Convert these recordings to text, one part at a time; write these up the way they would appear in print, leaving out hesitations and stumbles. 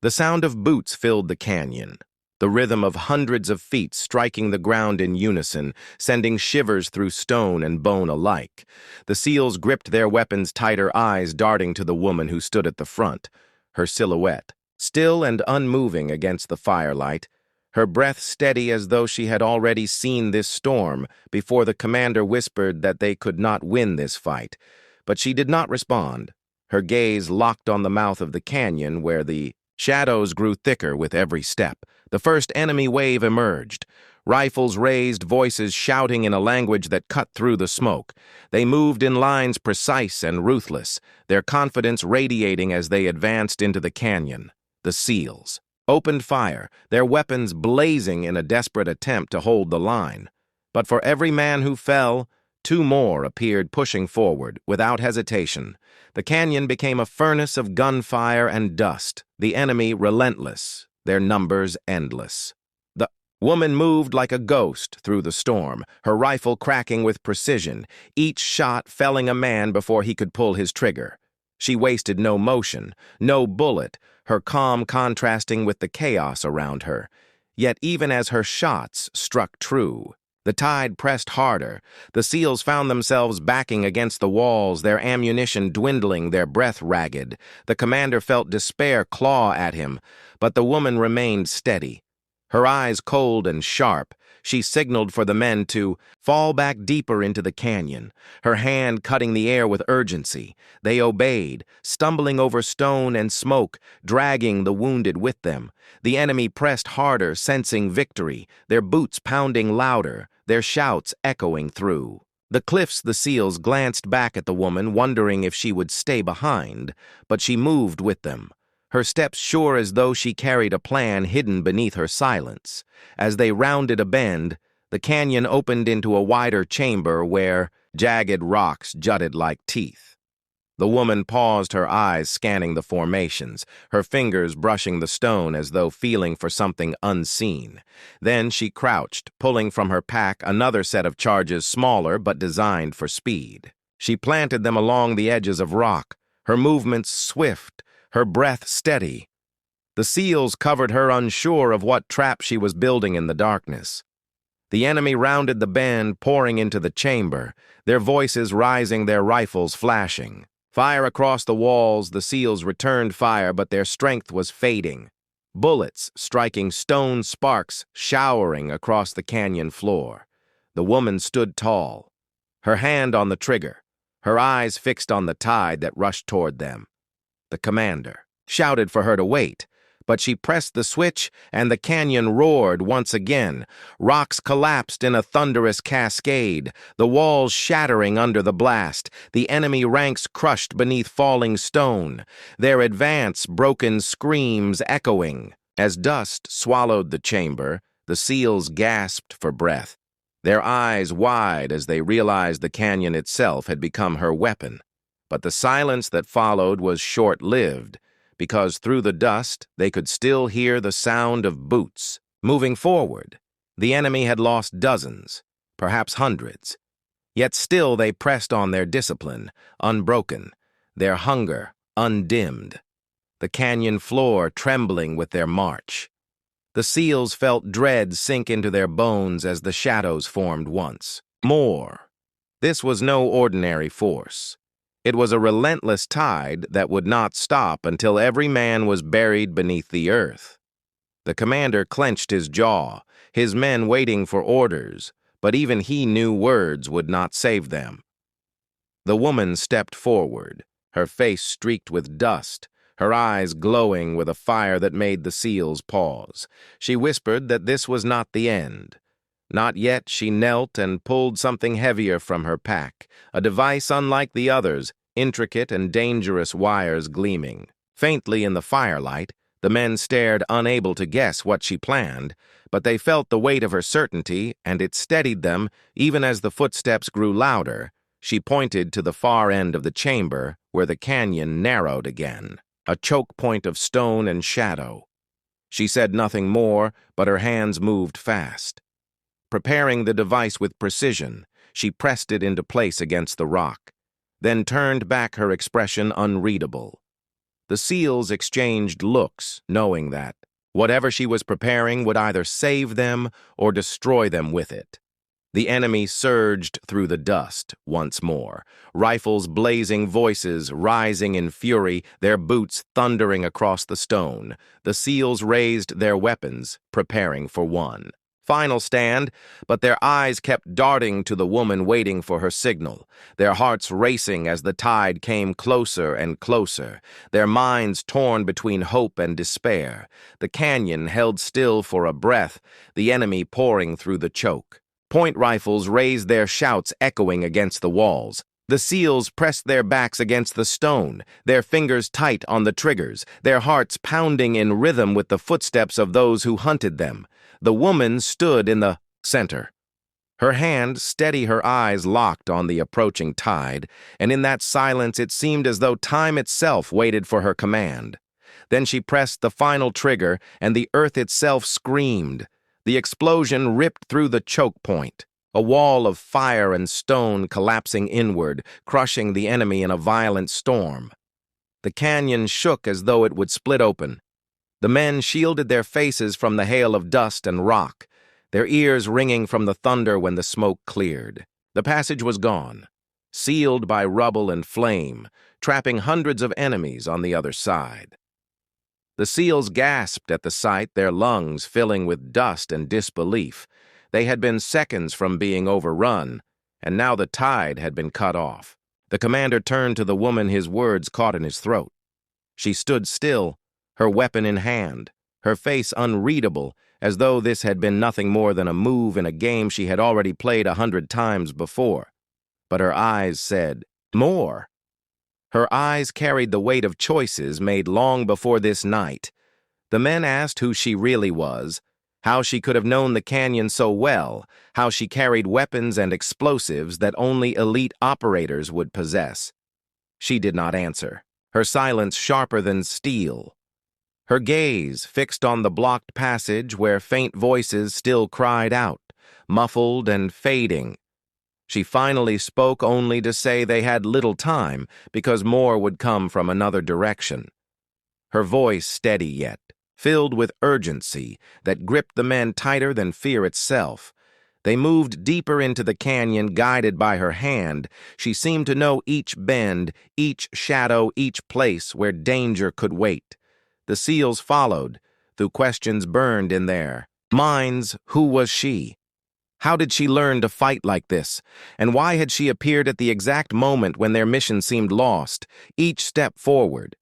The sound of boots filled the canyon, the rhythm of hundreds of feet striking the ground in unison, sending shivers through stone and bone alike. The seals gripped their weapons tighter, eyes darting to the woman who stood at the front, her silhouette, still and unmoving against the firelight, her breath steady as though she had already seen this storm before the commander whispered that they could not win this fight. But she did not respond, her gaze locked on the mouth of the canyon where the shadows grew thicker with every step. The first enemy wave emerged. Rifles raised, voices shouting in a language that cut through the smoke. They moved in lines precise and ruthless, their confidence radiating as they advanced into the canyon. The SEALs opened fire, their weapons blazing in a desperate attempt to hold the line. But for every man who fell, two more appeared pushing forward without hesitation. The canyon became a furnace of gunfire and dust, the enemy relentless, their numbers endless. The woman moved like a ghost through the storm, her rifle cracking with precision, each shot felling a man before he could pull his trigger. She wasted no motion, no bullet, her calm contrasting with the chaos around her. Yet even as her shots struck true, the tide pressed harder. The SEALs found themselves backing against the walls, their ammunition dwindling, their breath ragged. The commander felt despair claw at him, but the woman remained steady. Her eyes cold and sharp, she signaled for the men to fall back deeper into the canyon, her hand cutting the air with urgency. They obeyed, stumbling over stone and smoke, dragging the wounded with them. The enemy pressed harder, sensing victory, their boots pounding louder, their shouts echoing through. The cliffs, the SEALs glanced back at the woman, wondering if she would stay behind, but she moved with them, her steps sure as though she carried a plan hidden beneath her silence. As they rounded a bend, the canyon opened into a wider chamber where jagged rocks jutted like teeth. The woman paused, her eyes scanning the formations, her fingers brushing the stone as though feeling for something unseen. Then she crouched, pulling from her pack another set of charges smaller but designed for speed. She planted them along the edges of rock, her movements swift, her breath steady. The SEALs covered her, unsure of what trap she was building in the darkness. The enemy rounded the bend, pouring into the chamber, their voices rising, their rifles flashing. Fire across the walls, the SEALs returned fire, but their strength was fading. Bullets striking stone, sparks showering across the canyon floor. The woman stood tall, her hand on the trigger, her eyes fixed on the tide that rushed toward them. The commander shouted for her to wait, but she pressed the switch and the canyon roared once again. Rocks collapsed in a thunderous cascade, the walls shattering under the blast, the enemy ranks crushed beneath falling stone, their advance broken screams echoing. As dust swallowed the chamber, the SEALs gasped for breath, their eyes wide as they realized the canyon itself had become her weapon. But the silence that followed was short-lived, because through the dust they could still hear the sound of boots. Moving forward, the enemy had lost dozens, perhaps hundreds. Yet still they pressed on, their discipline unbroken, their hunger undimmed, the canyon floor trembling with their march. The SEALs felt dread sink into their bones as the shadows formed once more. This was no ordinary force. It was a relentless tide that would not stop until every man was buried beneath the earth. The commander clenched his jaw, his men waiting for orders, but even he knew words would not save them. The woman stepped forward, her face streaked with dust, her eyes glowing with a fire that made the SEALs pause. She whispered that this was not the end. Not yet. She knelt and pulled something heavier from her pack, a device unlike the others, intricate and dangerous wires gleaming. Faintly in the firelight, the men stared, unable to guess what she planned, but they felt the weight of her certainty, and it steadied them even as the footsteps grew louder. She pointed to the far end of the chamber, where the canyon narrowed again, a choke point of stone and shadow. She said nothing more, but her hands moved fast. Preparing the device with precision, she pressed it into place against the rock, then turned back, her expression unreadable. The SEALs exchanged looks, knowing that whatever she was preparing would either save them or destroy them with it. The enemy surged through the dust once more, rifles blazing, voices rising in fury, their boots thundering across the stone. The SEALs raised their weapons, preparing for one final stand, but their eyes kept darting to the woman waiting for her signal, their hearts racing as the tide came closer and closer, their minds torn between hope and despair. The canyon held still for a breath, the enemy pouring through the choke. Point rifles raised their shouts echoing against the walls. The SEALs pressed their backs against the stone, their fingers tight on the triggers, their hearts pounding in rhythm with the footsteps of those who hunted them. The woman stood in the center, her hand steady, her eyes locked on the approaching tide, and in that silence it seemed as though time itself waited for her command. Then she pressed the final trigger, and the earth itself screamed. The explosion ripped through the choke point, a wall of fire and stone collapsing inward, crushing the enemy in a violent storm. The canyon shook as though it would split open. The men shielded their faces from the hail of dust and rock, their ears ringing from the thunder when the smoke cleared. The passage was gone, sealed by rubble and flame, trapping hundreds of enemies on the other side. The SEALs gasped at the sight, their lungs filling with dust and disbelief. They had been seconds from being overrun, and now the tide had been cut off. The commander turned to the woman, his words caught in his throat. She stood still, her weapon in hand, her face unreadable, as though this had been nothing more than a move in a game she had already played 100 times before. But her eyes said, more. Her eyes carried the weight of choices made long before this night. The men asked who she really was, how she could have known the canyon so well, how she carried weapons and explosives that only elite operators would possess. She did not answer, her silence sharper than steel. Her gaze fixed on the blocked passage where faint voices still cried out, muffled and fading. She finally spoke only to say they had little time because more would come from another direction. Her voice steady yet, filled with urgency that gripped the men tighter than fear itself. They moved deeper into the canyon, guided by her hand. She seemed to know each bend, each shadow, each place where danger could wait. The SEALs followed, though questions burned in their minds. Who was she? How did she learn to fight like this? And why had she appeared at the exact moment when their mission seemed lost? Each step forward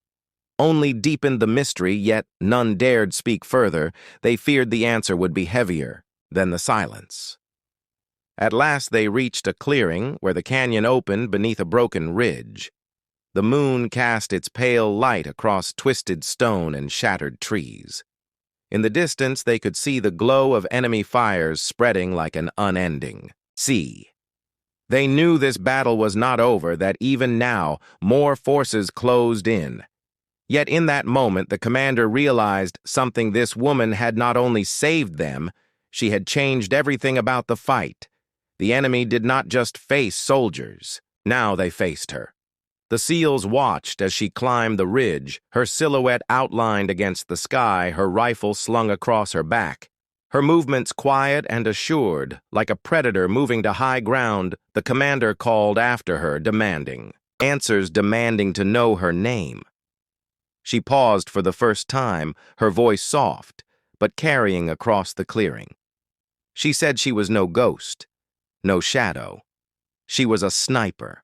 only deepened the mystery, yet none dared speak further. They feared the answer would be heavier than the silence. At last they reached a clearing where the canyon opened beneath a broken ridge. The moon cast its pale light across twisted stone and shattered trees. In the distance, they could see the glow of enemy fires spreading like an unending sea. They knew this battle was not over, that even now more forces closed in. Yet in that moment, the commander realized something. This woman had not only saved them, she had changed everything about the fight. The enemy did not just face soldiers. Now they faced her. The SEALs watched as she climbed the ridge, her silhouette outlined against the sky, her rifle slung across her back. Her movements quiet and assured, like a predator moving to high ground. The commander called after her, demanding answers, demanding to know her name. She paused for the first time, her voice soft, but carrying across the clearing. She said she was no ghost, no shadow. She was a sniper.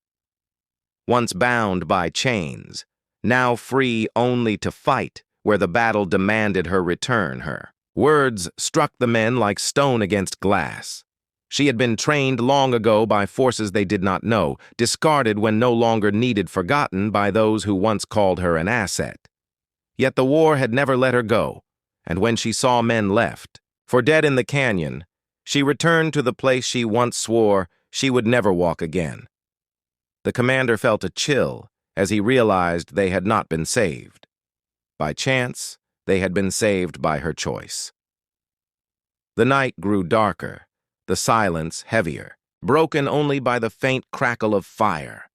Once bound by chains, now free only to fight where the battle demanded her return. Her words struck the men like stone against glass. She had been trained long ago by forces they did not know, discarded when no longer needed, forgotten by those who once called her an asset. Yet the war had never let her go, and when she saw men left for dead in the canyon, she returned to the place she once swore she would never walk again. The commander felt a chill as he realized they had not been saved. By chance, they had been saved by her choice. The night grew darker, the silence heavier, broken only by the faint crackle of fire.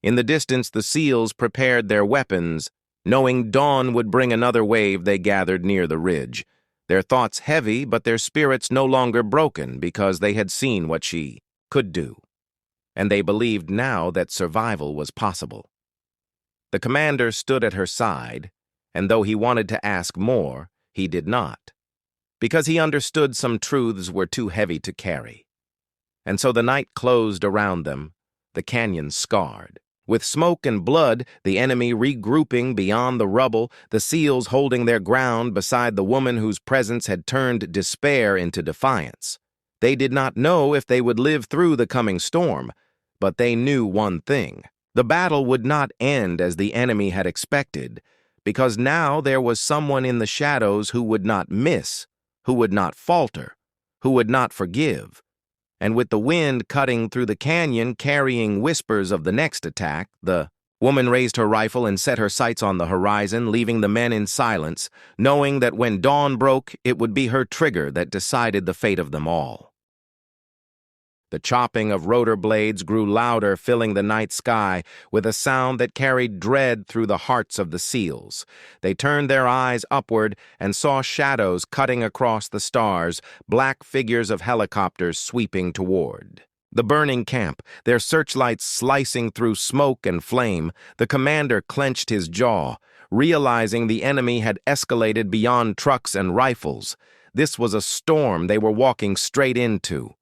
In the distance, the SEALs prepared their weapons, Knowing dawn would bring another wave, they gathered near the ridge, their thoughts heavy but their spirits no longer broken because they had seen what she could do, and they believed now that survival was possible. The commander stood at her side, and though he wanted to ask more, he did not, because he understood some truths were too heavy to carry. And so the night closed around them, the canyon scarred. With smoke and blood, the enemy regrouping beyond the rubble, the SEALs holding their ground beside the woman whose presence had turned despair into defiance. They did not know if they would live through the coming storm, but they knew one thing. The battle would not end as the enemy had expected, because now there was someone in the shadows who would not miss, who would not falter, who would not forgive. And with the wind cutting through the canyon carrying whispers of the next attack, the woman raised her rifle and set her sights on the horizon, leaving the men in silence, knowing that when dawn broke, it would be her trigger that decided the fate of them all. The chopping of rotor blades grew louder, filling the night sky with a sound that carried dread through the hearts of the SEALs. They turned their eyes upward and saw shadows cutting across the stars, black figures of helicopters sweeping toward the burning camp, their searchlights slicing through smoke and flame. The commander clenched his jaw, realizing the enemy had escalated beyond trucks and rifles. This was a storm they were walking straight into.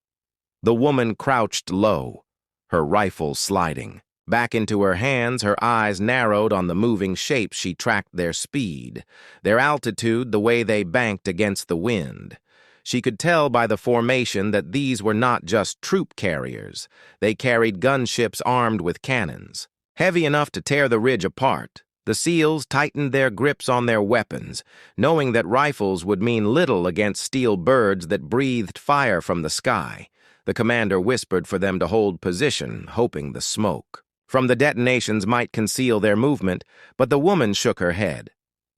The woman crouched low, her rifle sliding. Back into her hands, her eyes narrowed on the moving shapes. She tracked their speed, their altitude, the way they banked against the wind. She could tell by the formation that these were not just troop carriers. They carried gunships armed with cannons, heavy enough to tear the ridge apart. The SEALs tightened their grips on their weapons, knowing that rifles would mean little against steel birds that breathed fire from the sky. The commander whispered for them to hold position, hoping the smoke from the detonations might conceal their movement, but the woman shook her head.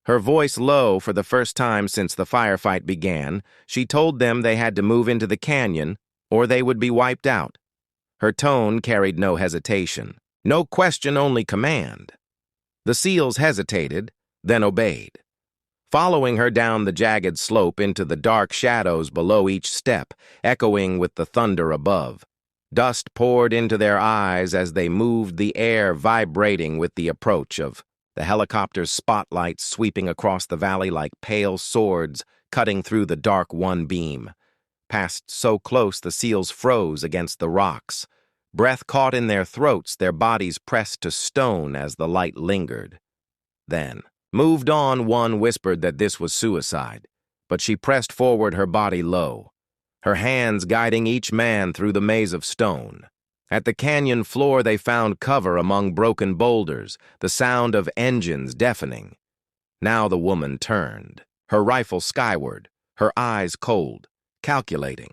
Her voice low for the first time since the firefight began, she told them they had to move into the canyon or they would be wiped out. Her tone carried no hesitation, no question, only command. The SEALs hesitated, then obeyed, following her down the jagged slope into the dark shadows below each step, echoing with the thunder above. Dust poured into their eyes as they moved, the air vibrating with the approach of the helicopter's spotlights sweeping across the valley like pale swords cutting through the dark one beam. Passed so close the SEALs froze against the rocks. Breath caught in their throats, their bodies pressed to stone as the light lingered. Then, moved on, one whispered that this was suicide, but she pressed forward, her body low, her hands guiding each man through the maze of stone. At the canyon floor they found cover among broken boulders, the sound of engines deafening. Now the woman turned, her rifle skyward, her eyes cold, calculating.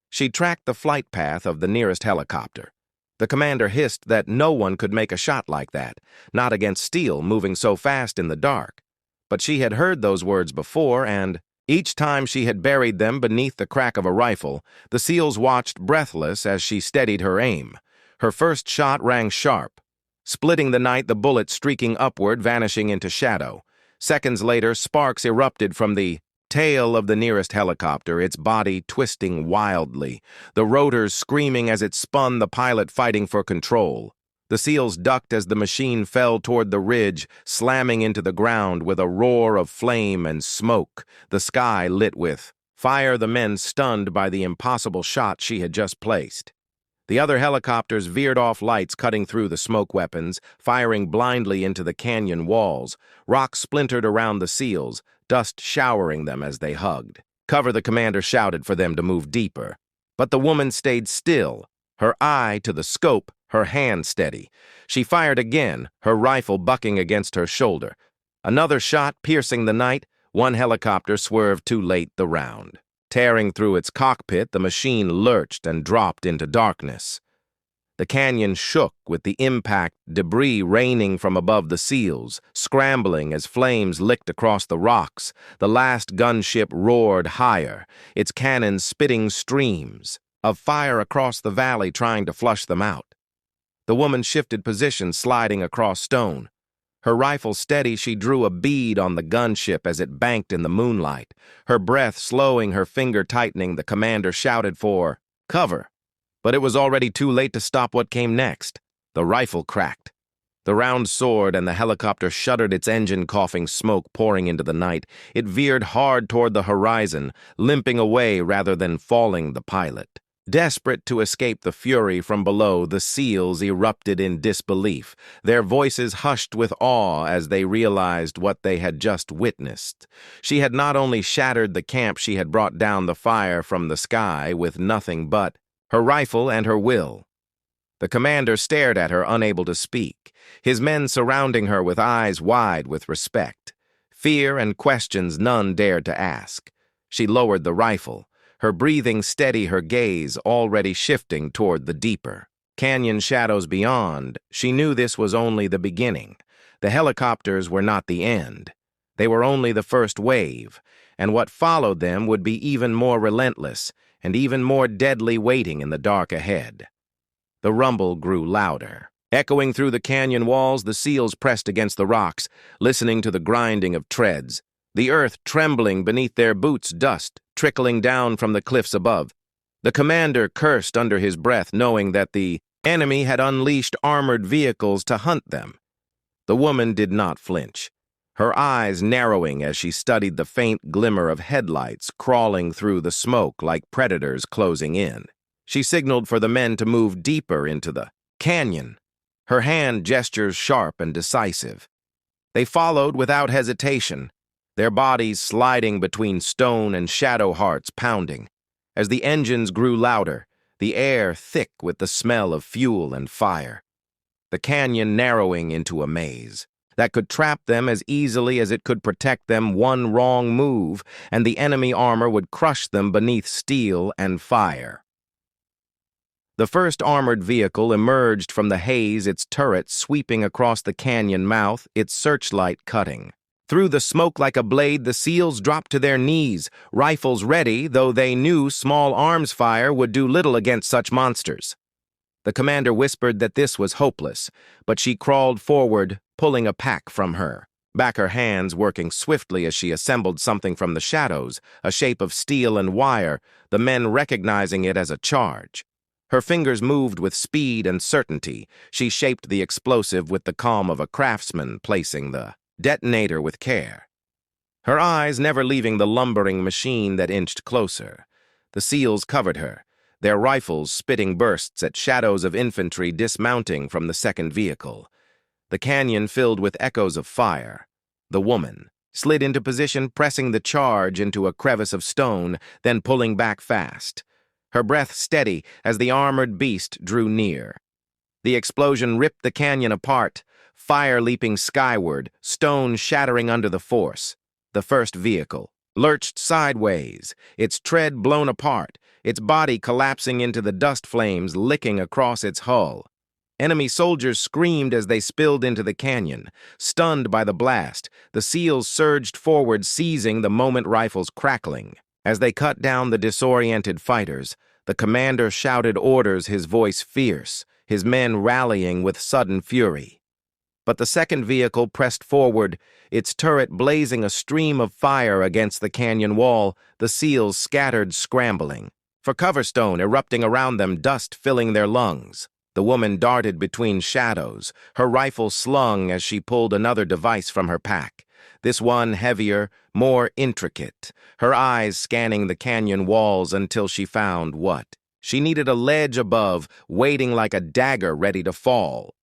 She tracked the flight path of the nearest helicopter. The commander hissed that no one could make a shot like that, not against steel moving so fast in the dark. But she had heard those words before, and each time she had buried them beneath the crack of a rifle, the SEALs watched breathless as she steadied her aim. Her first shot rang sharp, splitting the night, the bullet streaking upward, vanishing into shadow. Seconds later, sparks erupted from the tail of the nearest helicopter, its body twisting wildly, the rotors screaming as it spun, the pilot fighting for control. The SEALs ducked as the machine fell toward the ridge, slamming into the ground with a roar of flame and smoke, the sky lit with fire, the men stunned by the impossible shot she had just placed. The other helicopters veered off, lights cutting through the smoke weapons, firing blindly into the canyon walls. Rocks splintered around the SEALs, dust showering them as they hugged. Cover, the commander shouted for them to move deeper. But the woman stayed still, her eye to the scope, her hand steady. She fired again, her rifle bucking against her shoulder. Another shot piercing the night, one helicopter swerved too late the round. Tearing through its cockpit, the machine lurched and dropped into darkness. The canyon shook with the impact, debris raining from above the SEALs, scrambling as flames licked across the rocks. The last gunship roared higher, its cannons spitting streams of fire across the valley, trying to flush them out. The woman shifted position, sliding across stone. Her rifle steady, she drew a bead on the gunship as it banked in the moonlight. Her breath slowing, her finger tightening, the commander shouted for cover. But it was already too late to stop what came next. The rifle cracked. The round soared, and the helicopter shuddered, its engine coughing smoke pouring into the night. It veered hard toward the horizon, limping away rather than falling the pilot. Desperate to escape the fury from below, the SEALs erupted in disbelief, their voices hushed with awe as they realized what they had just witnessed. She had not only shattered the camp, she had brought down the fire from the sky with nothing but her rifle and her will. The commander stared at her, unable to speak, his men surrounding her with eyes wide with respect. Fear and questions none dared to ask. She lowered the rifle, her breathing steady, her gaze already shifting toward the deeper canyon shadows beyond. She knew this was only the beginning. The helicopters were not the end. They were only the first wave, and what followed them would be even more relentless and even more deadly, waiting in the dark ahead. The rumble grew louder. Echoing through the canyon walls, the SEALs pressed against the rocks, listening to the grinding of treads, the earth trembling beneath their boots, dust trickling down from the cliffs above. The commander cursed under his breath, knowing that the enemy had unleashed armored vehicles to hunt them. The woman did not flinch, her eyes narrowing as she studied the faint glimmer of headlights crawling through the smoke like predators closing in. She signaled for the men to move deeper into the canyon, her hand gestures sharp and decisive. They followed without hesitation, their bodies sliding between stone and shadow, hearts pounding. As the engines grew louder, the air thick with the smell of fuel and fire, the canyon narrowing into a maze that could trap them as easily as it could protect them. One wrong move, and the enemy armor would crush them beneath steel and fire. The first armored vehicle emerged from the haze, its turret sweeping across the canyon mouth, its searchlight cutting. Through the smoke like a blade, the SEALs dropped to their knees, rifles ready, though they knew small arms fire would do little against such monsters. The commander whispered that this was hopeless, but she crawled forward, pulling a pack from her, back her hands working swiftly as she assembled something from the shadows, a shape of steel and wire, the men recognizing it as a charge. Her fingers moved with speed and certainty. She shaped the explosive with the calm of a craftsman, placing the detonator with care, her eyes never leaving the lumbering machine that inched closer. The SEALs covered her, their rifles spitting bursts at shadows of infantry dismounting from the second vehicle. The canyon filled with echoes of fire. The woman slid into position, pressing the charge into a crevice of stone, then pulling back fast, her breath steady as the armored beast drew near. The explosion ripped the canyon apart, fire leaping skyward, stone shattering under the force. The first vehicle lurched sideways, its tread blown apart, its body collapsing into the dust flames licking across its hull. Enemy soldiers screamed as they spilled into the canyon. Stunned by the blast, the SEALs surged forward, seizing the moment, rifles crackling. As they cut down the disoriented fighters, the commander shouted orders, his voice fierce, his men rallying with sudden fury. But the second vehicle pressed forward, its turret blazing a stream of fire against the canyon wall. The SEALs scattered, scrambling for cover, stone erupting around them, dust filling their lungs. The woman darted between shadows, her rifle slung as she pulled another device from her pack, this one heavier, more intricate, her eyes scanning the canyon walls until she found what she needed: a ledge above, waiting like a dagger ready to fall.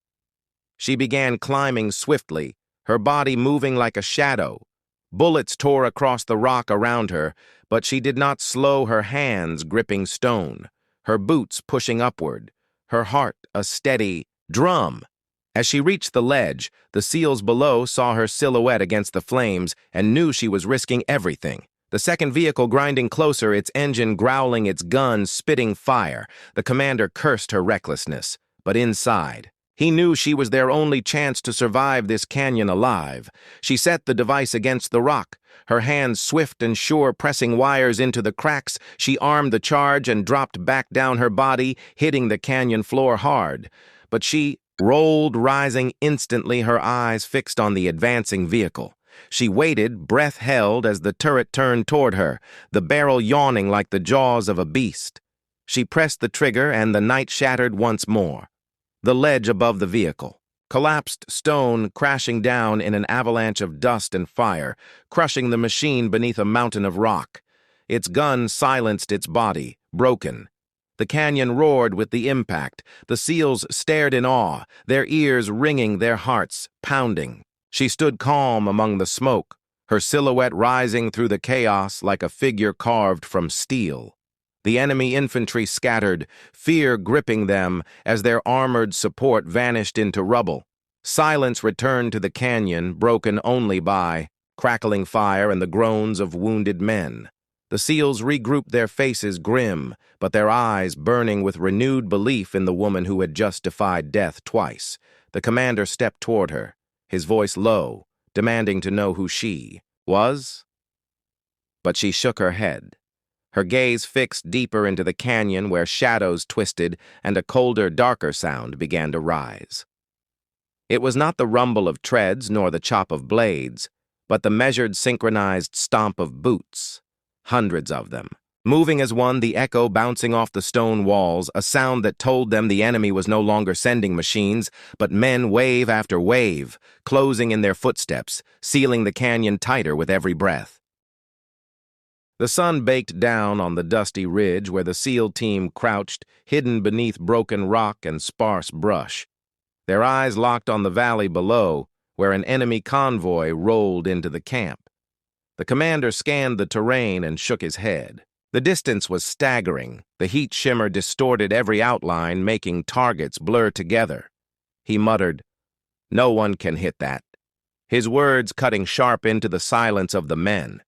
She began climbing swiftly, her body moving like a shadow. Bullets tore across the rock around her, but she did not slow, her hands gripping stone, her boots pushing upward, her heart a steady drum. As she reached the ledge, the SEALs below saw her silhouette against the flames and knew she was risking everything. The second vehicle grinding closer, its engine growling, its gun spitting fire. The commander cursed her recklessness, but inside, he knew she was their only chance to survive this canyon alive. She set the device against the rock, her hands swift and sure, pressing wires into the cracks. She armed the charge and dropped back down, her body hitting the canyon floor hard. But she rolled, rising instantly, her eyes fixed on the advancing vehicle. She waited, breath held, as the turret turned toward her, the barrel yawning like the jaws of a beast. She pressed the trigger, and the night shattered once more. The ledge above the vehicle, collapsed stone crashing down in an avalanche of dust and fire, crushing the machine beneath a mountain of rock. Its gun silenced its body, broken. The canyon roared with the impact. The seals stared in awe, their ears ringing, their hearts pounding. She stood calm among the smoke, her silhouette rising through the chaos like a figure carved from steel. The enemy infantry scattered, fear gripping them as their armored support vanished into rubble. Silence returned to the canyon, broken only by crackling fire and the groans of wounded men. The SEALs regrouped, their faces grim, but their eyes burning with renewed belief in the woman who had just defied death twice. The commander stepped toward her, his voice low, demanding to know who she was. But she shook her head, her gaze fixed deeper into the canyon where shadows twisted and a colder, darker sound began to rise. It was not the rumble of treads nor the chop of blades, but the measured, synchronized stomp of boots. Hundreds of them, moving as one, the echo bouncing off the stone walls, a sound that told them the enemy was no longer sending machines, but men, wave after wave, closing in their footsteps, sealing the canyon tighter with every breath. The sun baked down on the dusty ridge where the SEAL team crouched, hidden beneath broken rock and sparse brush. Their eyes locked on the valley below, where an enemy convoy rolled into the camp. The commander scanned the terrain and shook his head. The distance was staggering. The heat shimmer distorted every outline, making targets blur together. He muttered, "No one can hit that," his words cutting sharp into the silence of the men.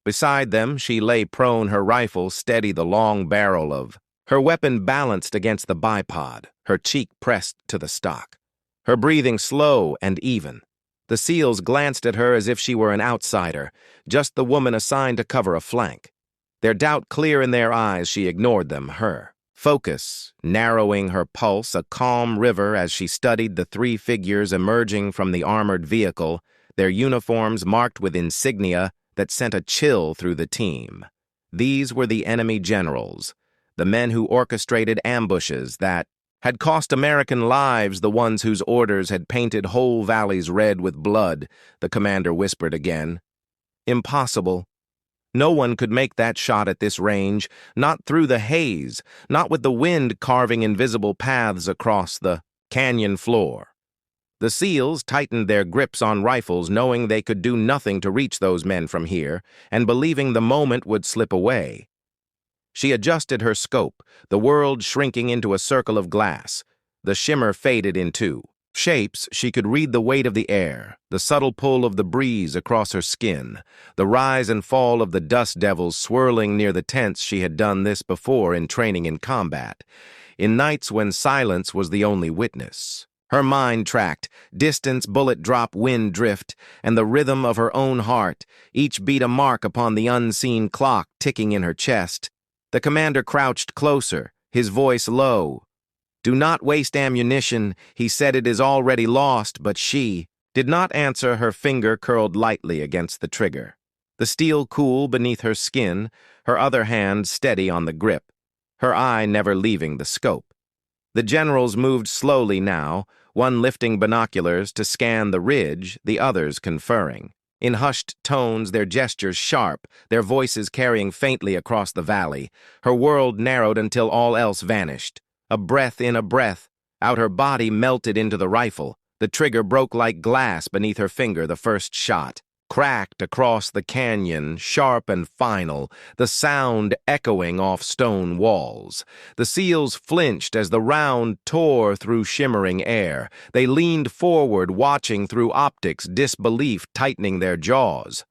Beside them, she lay prone, her rifle steady, the long barrel of her weapon balanced against the bipod, her cheek pressed to the stock, her breathing slow and even. The SEALs glanced at her as if she were an outsider, just the woman assigned to cover a flank. Their doubt clear in their eyes, she ignored them, her focus narrowing her pulse, a calm river as she studied the three figures emerging from the armored vehicle, their uniforms marked with insignia that sent a chill through the team. These were the enemy generals, the men who orchestrated ambushes that had cost American lives, the ones whose orders had painted whole valleys red with blood, the commander whispered again. Impossible. No one could make that shot at this range, not through the haze, not with the wind carving invisible paths across the canyon floor. The SEALs tightened their grips on rifles, knowing they could do nothing to reach those men from here, and believing the moment would slip away. She adjusted her scope, the world shrinking into a circle of glass. The shimmer faded into shapes. She could read the weight of the air, the subtle pull of the breeze across her skin, the rise and fall of the dust devils swirling near the tents. She had done this before in training in combat, in nights when silence was the only witness. Her mind tracked distance, bullet drop, wind drift, and the rhythm of her own heart, each beat a mark upon the unseen clock ticking in her chest. The commander crouched closer, his voice low. "Do not waste ammunition," he said. "It is already lost," but she did not answer, her finger curled lightly against the trigger. The steel cool beneath her skin, her other hand steady on the grip, her eye never leaving the scope. The generals moved slowly now, one lifting binoculars to scan the ridge, the others conferring. In hushed tones, their gestures sharp, their voices carrying faintly across the valley. Her world narrowed until all else vanished. A breath in, a breath out, her body melted into the rifle. The trigger broke like glass beneath her finger. The first shot cracked across the canyon, sharp and final, the sound echoing off stone walls. The SEALs flinched as the round tore through shimmering air. They leaned forward, watching through optics, disbelief tightening their jaws.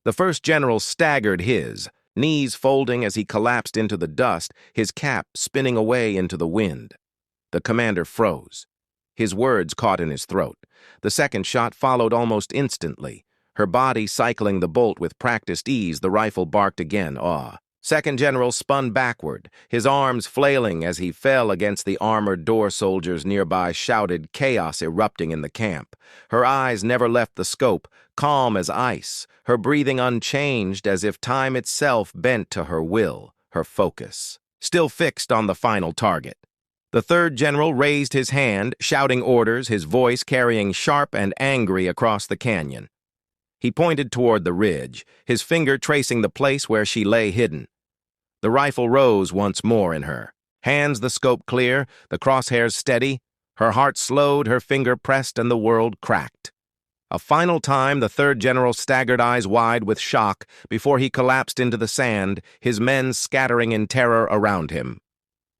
The first general staggered, his knees folding as he collapsed into the dust, his cap spinning away into the wind. The commander froze. His words caught in his throat. The second shot followed almost instantly. Her body cycling the bolt with practiced ease, the rifle barked again. Second General spun backward, his arms flailing as he fell against the armored door soldiers nearby, shouted, chaos erupting in the camp. Her eyes never left the scope, calm as ice, her breathing unchanged as if time itself bent to her will, her focus, still fixed on the final target. The third general raised his hand, shouting orders, his voice carrying sharp and angry across the canyon. He pointed toward the ridge, his finger tracing the place where she lay hidden. The rifle rose once more in her. Hands the scope clear, the crosshairs steady. Her heart slowed, her finger pressed, and the world cracked. A final time, the third general staggered, eyes wide with shock, before he collapsed into the sand, his men scattering in terror around him.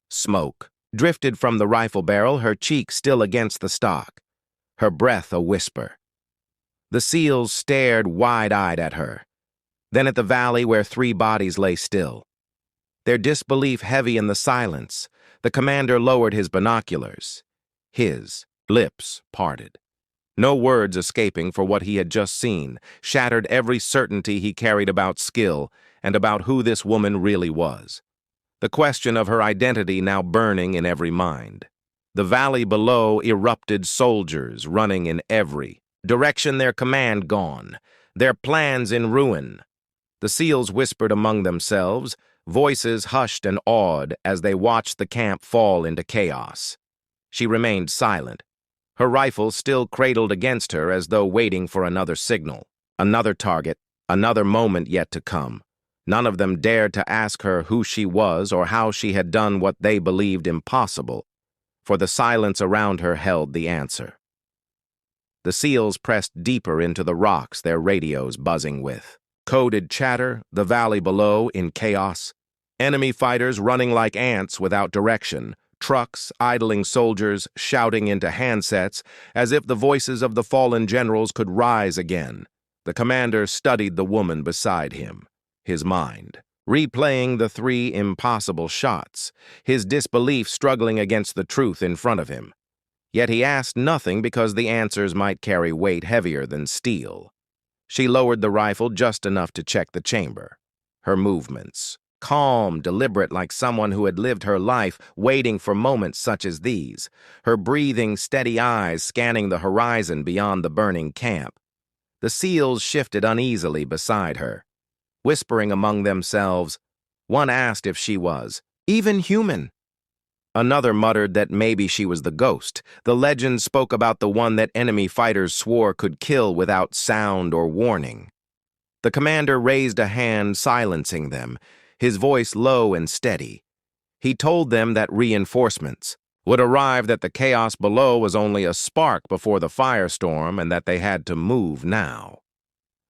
Smoke drifted from the rifle barrel, her cheek still against the stock, her breath a whisper. The SEALs stared wide-eyed at her, then at the valley where 3 bodies lay still. Their disbelief heavy in the silence, the commander lowered his binoculars. His lips parted. No words escaping, for what he had just seen shattered every certainty he carried about skill and about who this woman really was. The question of her identity now burning in every mind. The valley below erupted, soldiers running in every direction, their command gone, their plans in ruin. The SEALs whispered among themselves, voices hushed and awed as they watched the camp fall into chaos. She remained silent, her rifle still cradled against her as though waiting for another signal, another target, another moment yet to come. None of them dared to ask her who she was or how she had done what they believed impossible, for the silence around her held the answer. The SEALs pressed deeper into the rocks, their radios buzzing with coded chatter, the valley below in chaos. Enemy fighters running like ants without direction, trucks, idling soldiers shouting into handsets as if the voices of the fallen generals could rise again. The commander studied the woman beside him, his mind replaying the 3 impossible shots, his disbelief struggling against the truth in front of him. Yet he asked nothing because the answers might carry weight heavier than steel. She lowered the rifle just enough to check the chamber. Her movements, calm, deliberate, like someone who had lived her life waiting for moments such as these. Her breathing, steady eyes scanning the horizon beyond the burning camp. The SEALs shifted uneasily beside her, whispering among themselves. One asked if she was even human. Another muttered that maybe she was the ghost. The legend spoke about the one that enemy fighters swore could kill without sound or warning. The commander raised a hand, silencing them, his voice low and steady. He told them that reinforcements would arrive, that the chaos below was only a spark before the firestorm, and that they had to move now.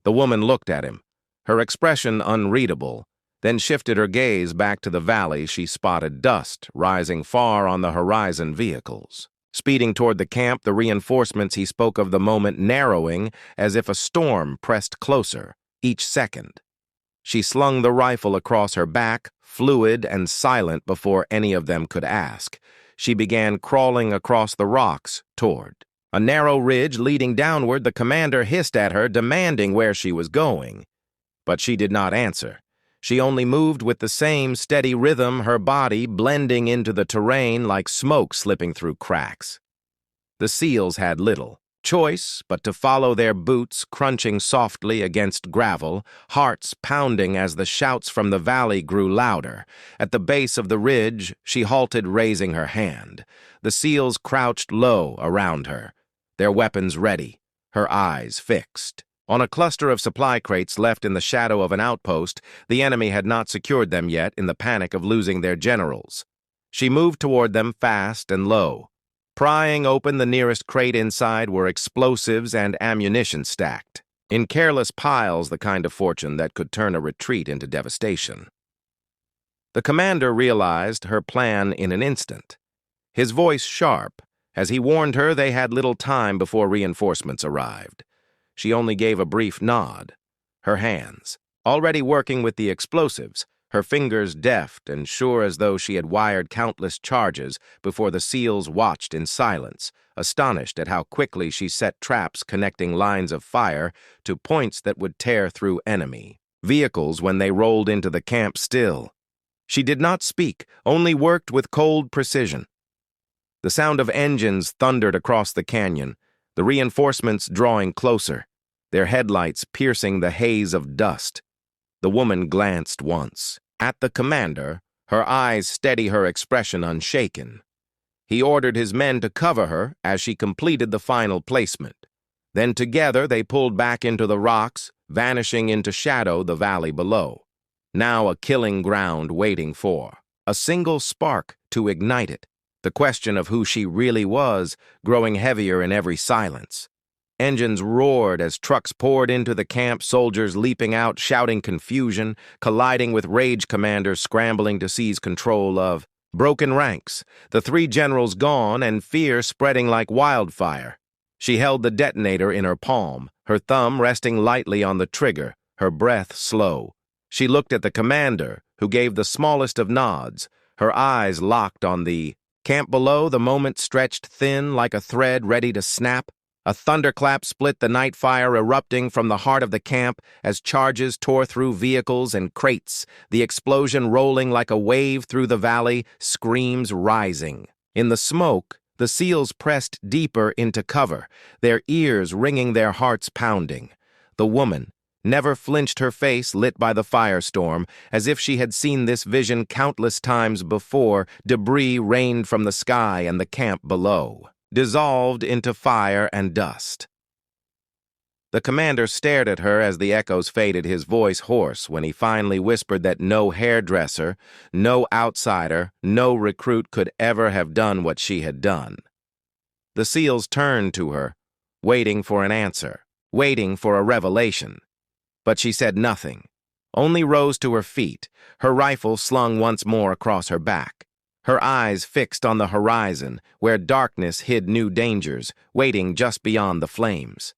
The woman looked at him, her expression unreadable, then shifted her gaze back to the valley. She spotted dust rising far on the horizon, vehicles speeding toward the camp, the reinforcements he spoke of, the moment narrowing as if a storm pressed closer each second. She slung the rifle across her back, fluid and silent before any of them could ask. She began crawling across the rocks toward a narrow ridge leading downward. The commander hissed at her, demanding where she was going. But she did not answer. She only moved with the same steady rhythm, her body blending into the terrain like smoke slipping through cracks. The SEALs had little choice but to follow, their boots crunching softly against gravel, hearts pounding as the shouts from the valley grew louder. At the base of the ridge, she halted, raising her hand. The SEALs crouched low around her, their weapons ready, her eyes fixed. On a cluster of supply crates left in the shadow of an outpost, the enemy had not secured them yet in the panic of losing their generals. She moved toward them fast and low. Prying open the nearest crate, inside were explosives and ammunition stacked in careless piles, the kind of fortune that could turn a retreat into devastation. The commander realized her plan in an instant, his voice sharp, as he warned her they had little time before reinforcements arrived. She only gave a brief nod. Her hands, already working with the explosives, her fingers deft and sure as though she had wired countless charges before the SEALs watched in silence, astonished at how quickly she set traps connecting lines of fire to points that would tear through enemy vehicles when they rolled into the camp still. She did not speak, only worked with cold precision. The sound of engines thundered across the canyon, the reinforcements drawing closer, their headlights piercing the haze of dust. The woman glanced once. At the commander, her eyes steady, her expression unshaken. He ordered his men to cover her as she completed the final placement. Then together they pulled back into the rocks, vanishing into shadow the valley below. Now a killing ground waiting for a single spark to ignite it. The question of who she really was growing heavier in every silence. Engines roared as trucks poured into the camp, soldiers leaping out, shouting confusion, colliding with rage commanders scrambling to seize control of broken ranks, the three generals gone and fear spreading like wildfire. She held the detonator in her palm, her thumb resting lightly on the trigger, her breath slow. She looked at the commander, who gave the smallest of nods, her eyes locked on the camp below. The moment stretched thin like a thread ready to snap. A thunderclap split the night fire, erupting from the heart of the camp as charges tore through vehicles and crates, the explosion rolling like a wave through the valley, screams rising. In the smoke, the SEALs pressed deeper into cover, their ears ringing, their hearts pounding. The woman never flinched, her face lit by the firestorm, as if she had seen this vision countless times before. Debris rained from the sky and the camp below, dissolved into fire and dust. The commander stared at her as the echoes faded, his voice hoarse when he finally whispered that no hairdresser, no outsider, no recruit could ever have done what she had done. The SEALs turned to her, waiting for an answer, waiting for a revelation. But she said nothing, only rose to her feet, her rifle slung once more across her back. Her eyes fixed on the horizon, where darkness hid new dangers, waiting just beyond the flames.